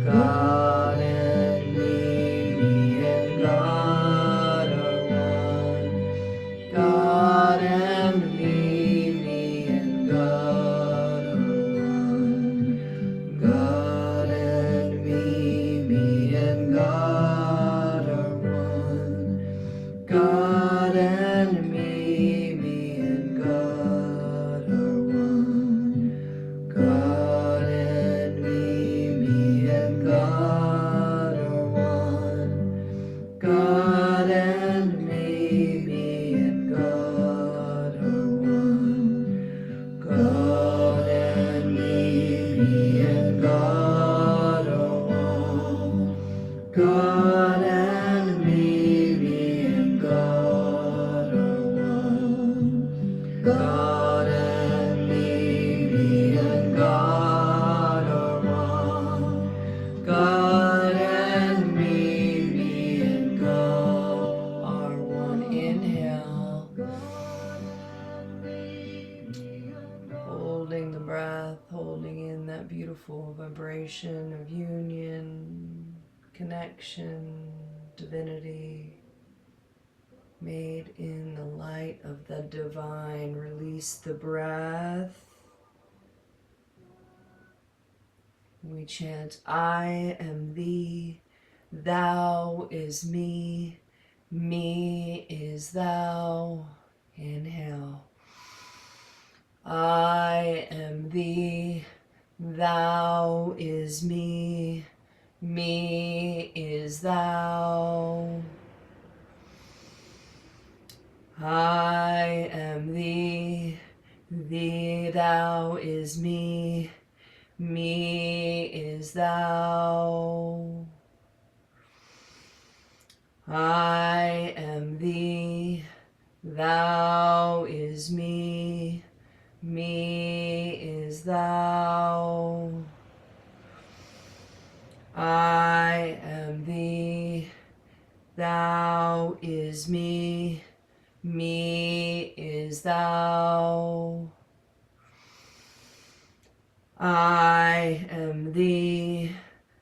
God and me and God are one. God and me and God breath, holding in that beautiful vibration of union, connection, divinity, made in the light of the divine. Release the breath. We chant, I am thee, thou is me, me is thou. Inhale. I am thee, thou is me, me is thou. I am thee, thee, thou is me, me is thou. I am thee, thou is me, me is thou. I am thee, thou is me, me is thou. I am thee,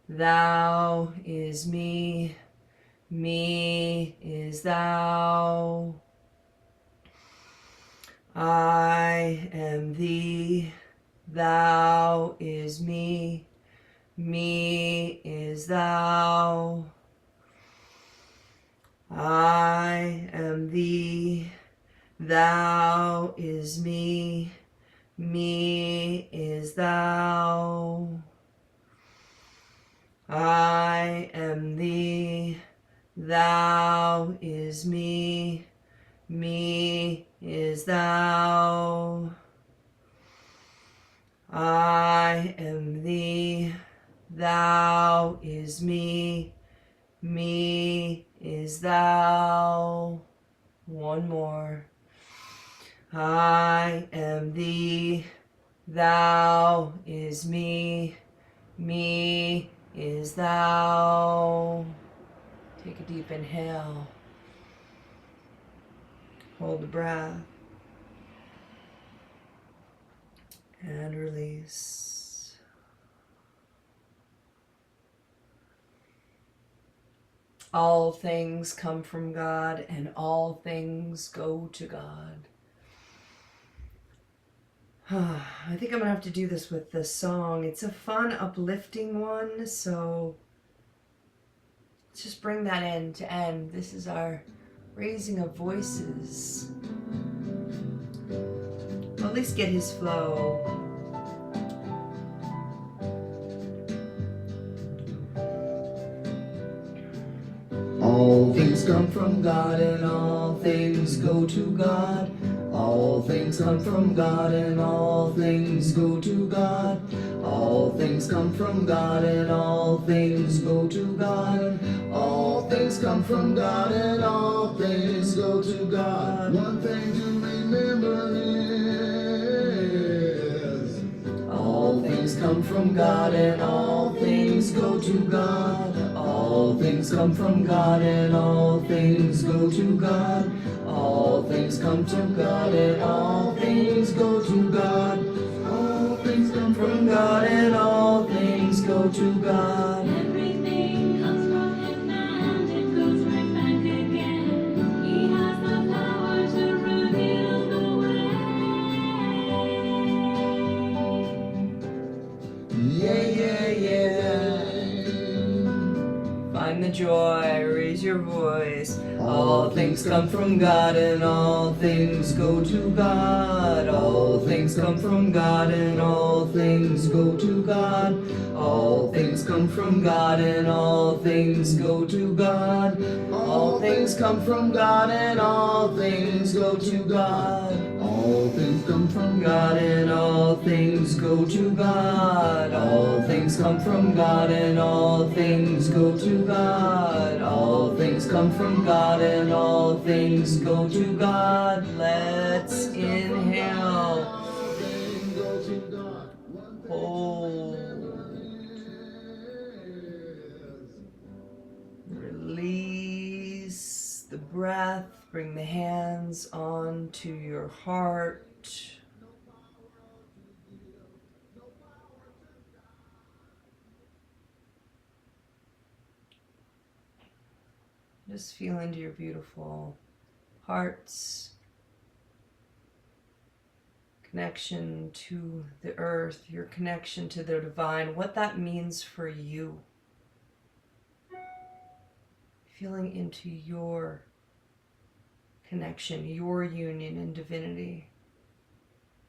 thou is me, me is thou. I am thee, thou is me, me is thou. I am thee, thou is me, me is thou. I am thee, thou is me, me is thou. I am thee, thou is me, me is thou. One more. I am thee, thou is me, me is thou. Take a deep inhale. Hold the breath. And release. All things come from God, and all things go to God. I think I'm going to have to do this with the song. It's a fun, uplifting one, so let's just bring that in to end. This is our raising of voices. Well, at least get his flow. All things come from God, and all things go to God. All things come from God, and all things go to God. All things come from God, and all things go to God. All things come from God, and all things go to God. One thing to remember is all things come from God, and all things go to God. All things come from God, and all things go to God. All things come from God, and all things go to God. All things come from God, and all things go to God. Everything comes from Him and it goes right back again. He has the power to reveal the way. Yeah, yeah, yeah. Find the joy, raise your voice. All things come from God, and all things go to God. All things come from God, and all things go to God. All things come from God, and all things go to God. All things come from God, and all things go to God. All things come from God, and all things go to God. All things come from God, and all things go to God. All things come from God, and all things go to God. Let's inhale. Hold. Release the breath. Bring the hands onto your heart. Just feel into your beautiful heart's connection to the earth, your connection to the divine, what that means for you. Feeling into your connection, your union in divinity.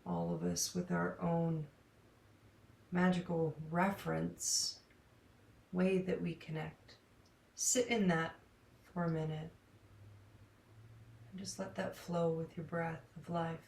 All of us with our own magical reference, way that we connect. Sit in that for a minute and just let that flow with your breath of life.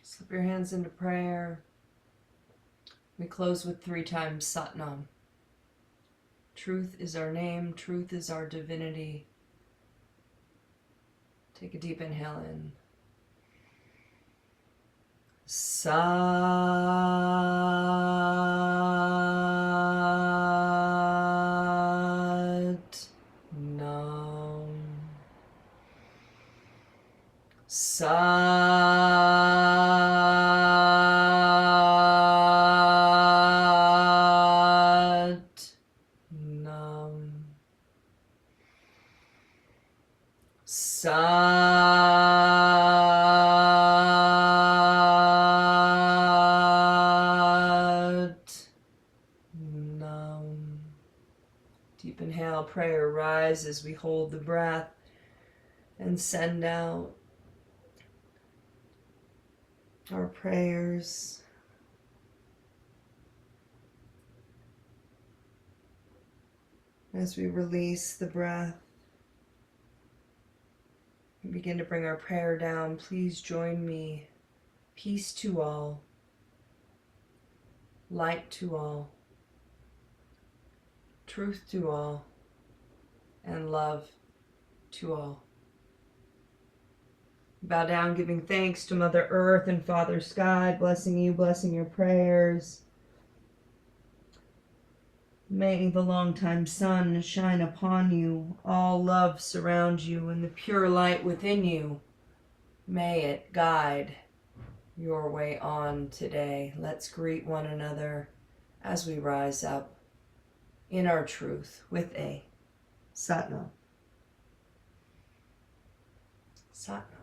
Slip your hands into prayer. We close with 3 times Satnam. Truth is our name. Truth is our divinity. Take a deep inhale in. Satnam. Satnam. Satnam. Deep inhale, prayer rise as we hold the breath and send out our prayers. As we release the breath and begin to bring our prayer down, please join me. Peace to all, light to all, truth to all, and love to all. Bow down, giving thanks to Mother Earth and Father Sky, blessing you, blessing your prayers. May the longtime sun shine upon you, all love surround you, and the pure light within you, may it guide your way on today. Let's greet one another as we rise up in our truth with a Satnam. Satnam.